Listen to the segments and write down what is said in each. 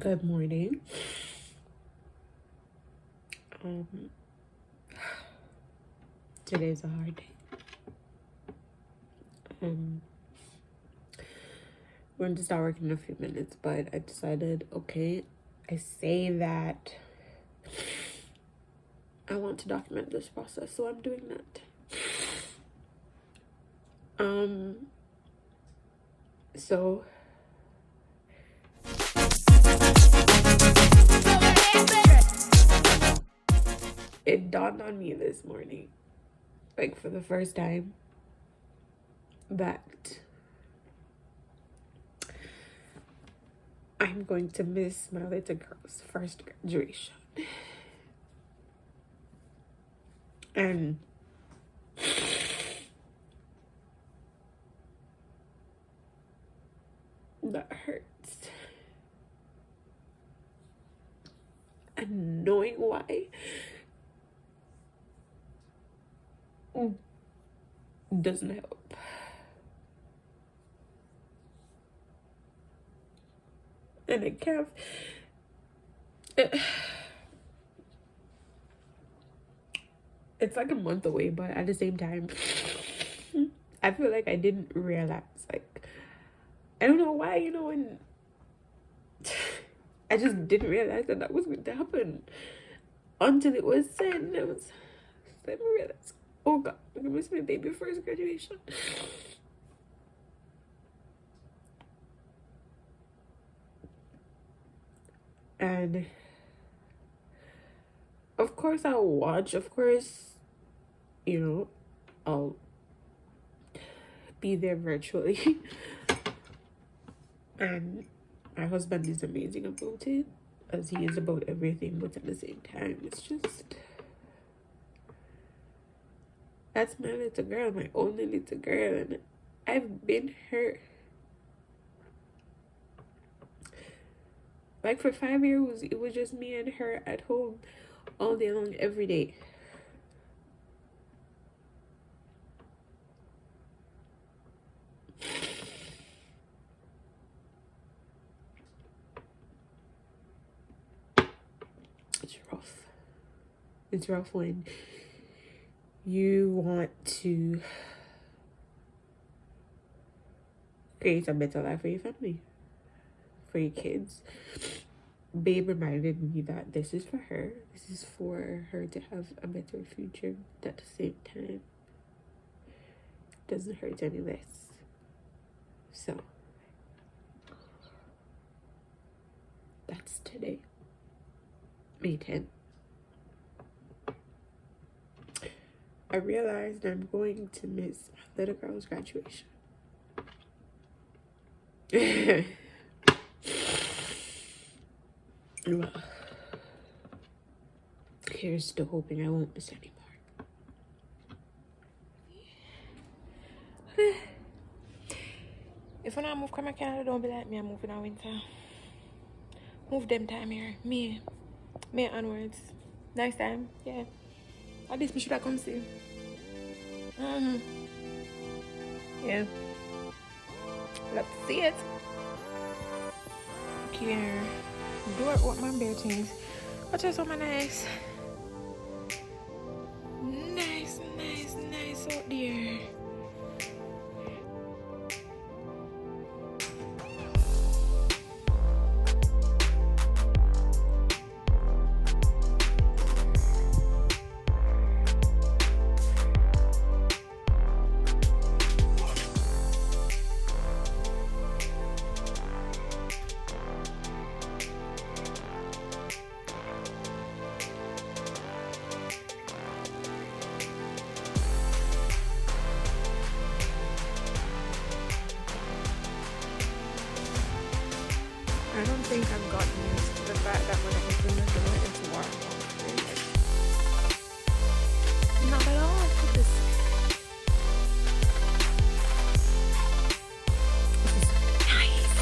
Good morning. Today's a hard day. We're going to start working in a few minutes, but I decided, okay, I say that I want to document this process, so I'm doing that. So it dawned on me this morning, like for the first time, that I'm going to miss my little girl's first graduation. And that hurts. And knowing why doesn't help. And I can't. It's like a month away, but at the same time, I feel like I didn't realize. Like, I don't know why, and I just didn't realize that was going to happen until it was said. And I realized, oh God, I'm gonna miss my baby first graduation. And of course I'll watch, I'll be there virtually. And my husband is amazing about it, as he is about everything, but at the same time, it's just, that's my little girl, my only little girl, and I've been her. Like for 5 years, it was just me and her at home all day long, every day. It's rough. It's rough when you want to create a better life for your family, for your kids. Babe reminded me that this is for her. This is for her to have a better future. But at the same time, it doesn't hurt any less. So that's today, May 10th. I realized I'm going to miss my little girl's graduation. Well, here's to hoping I won't miss anymore. If I not move come Canada, don't be like me, I'm moving in winter. Move them time here. May onwards. Next time, yeah. At least we should have come see. Yeah. Love to see it. Here. Do it what my bare things. Watch out, so nice. Nice out there. I don't think I've gotten used to the fact that when I open the door, it's warm. Not at all. This is nice.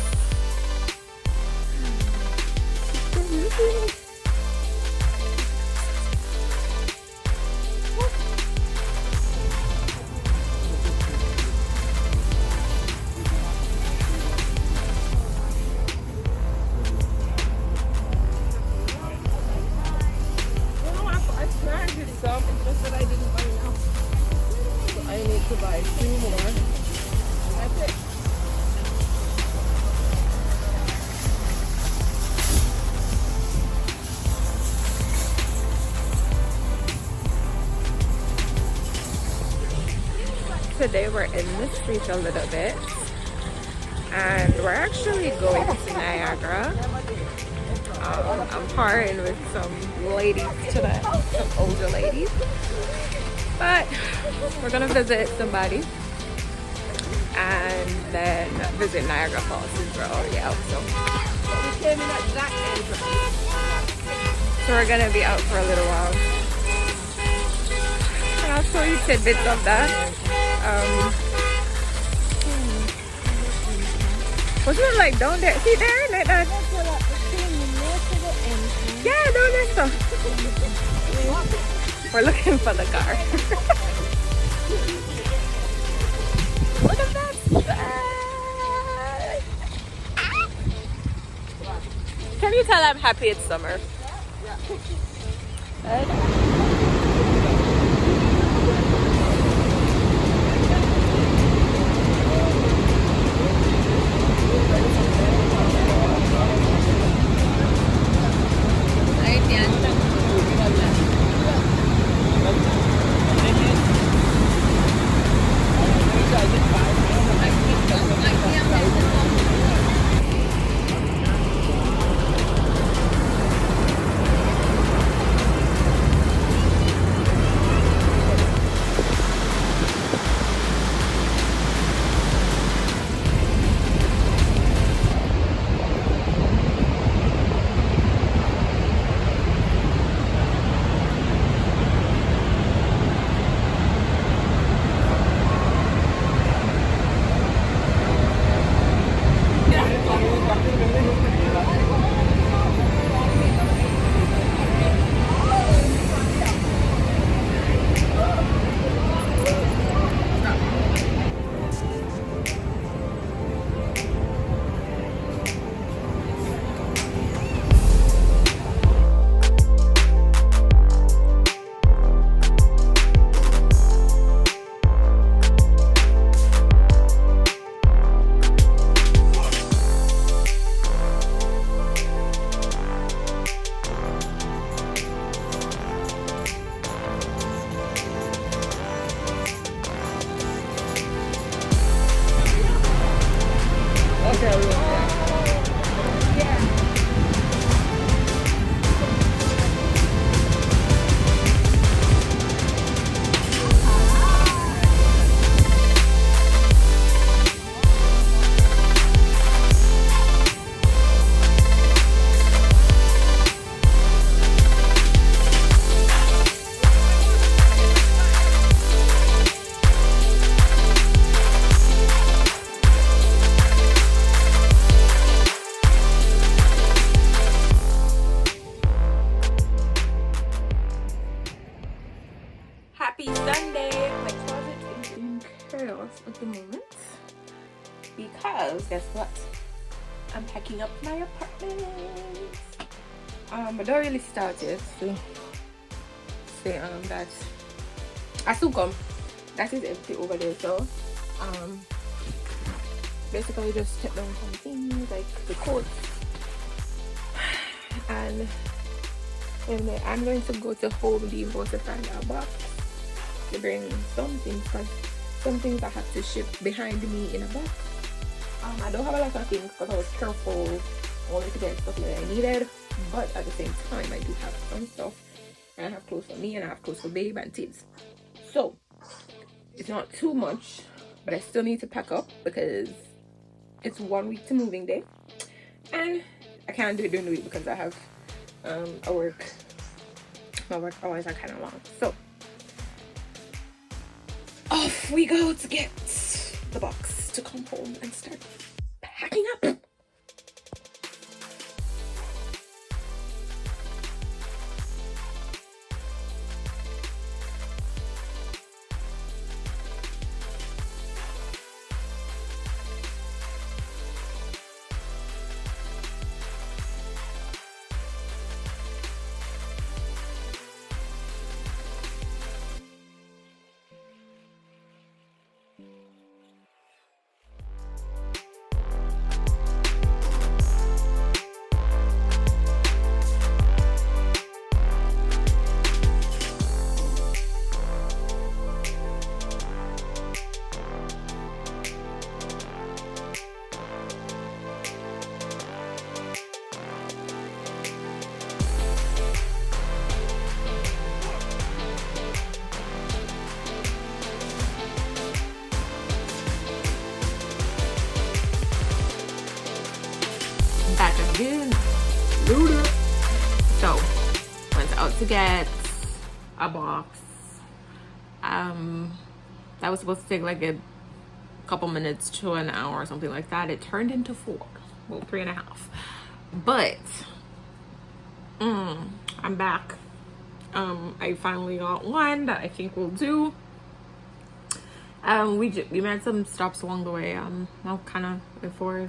today we're in the street a little bit, and we're actually going to Niagara. I'm partying with some ladies today, some older ladies, but we're gonna visit somebody and then visit Niagara Falls since we're already out. So we're gonna be out for a little while, and I'll show you tidbits of that. Wasn't it like down there? See there, like that? Yeah, down there stuff. We're looking for the car. Look at that side. Can you tell I'm happy it's summer? Happy Sunday! My closet is in chaos at the moment because guess what? I'm packing up my apartment. I don't really start it, so say that I still come. That is empty over there, so basically just take down some things like the coats, and then I'm going to go to Home Depot to find a box to bring some things, because some things I have to ship behind me in a box. I don't have a lot of things because I was careful only to get stuff that I needed, but at the same time I do have some stuff. I have clothes for me and I have clothes for babe and kids, so it's not too much, but I still need to pack up because it's 1 week to moving day and I can't do it during the week because I have my work hours are kind of long. So off we go to get the box to come home and start packing up. to get a box. That was supposed to take like a couple minutes to an hour or something like that. It turned into 4, well, 3.5. But I'm back. I finally got one that I think will do. We made some stops along the way. I'll kind of wait for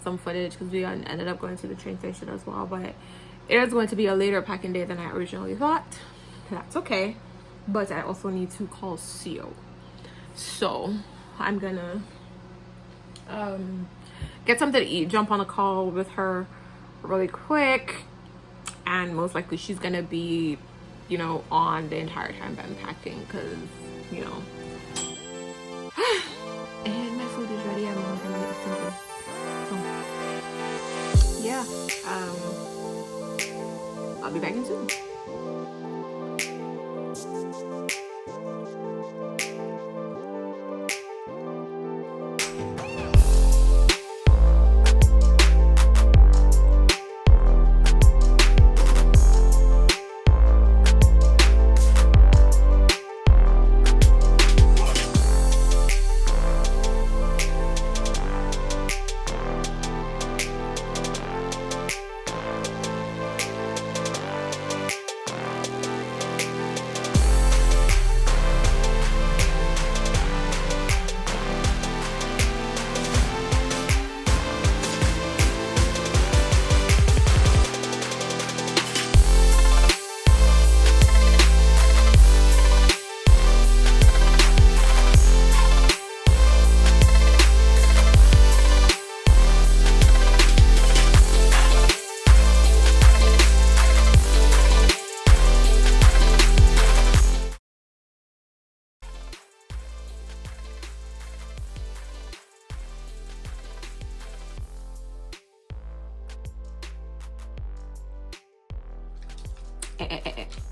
some footage because we ended up going to the train station as well. But it is going to be a later packing day than I originally thought. That's okay. But I also need to call CO. So I'm gonna get something to eat, jump on a call with her really quick, and most likely she's gonna be, you know, on the entire time that I'm packing, because, you know. And my food is ready. I'm gonna get something. So yeah, I'll be back in soon.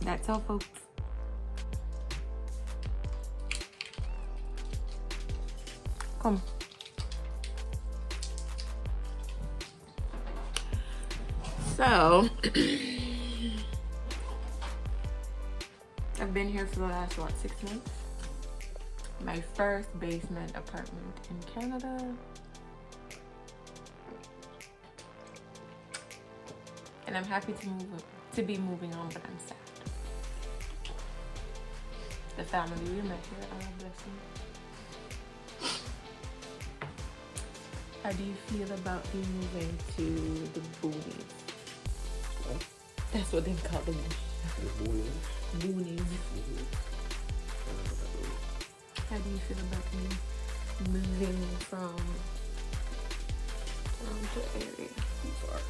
That's all, folks. Come. So I've been here for the last, what, 6 months? My first basement apartment in Canada. And I'm happy to be moving on, but I'm sad. The family we met here, bless you. How do you feel about you moving to the boonies? What? That's what they call them. The boonies? Boonies. Mm-hmm. How do you feel about me moving from the area? Too far.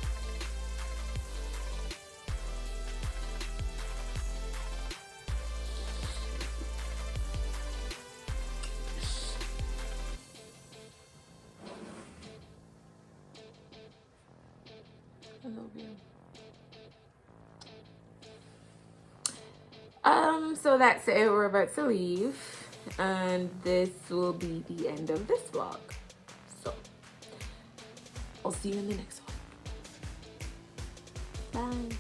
I love you. So that's it. We're about to leave, and this will be the end of this vlog. So I'll see you in the next one. Bye.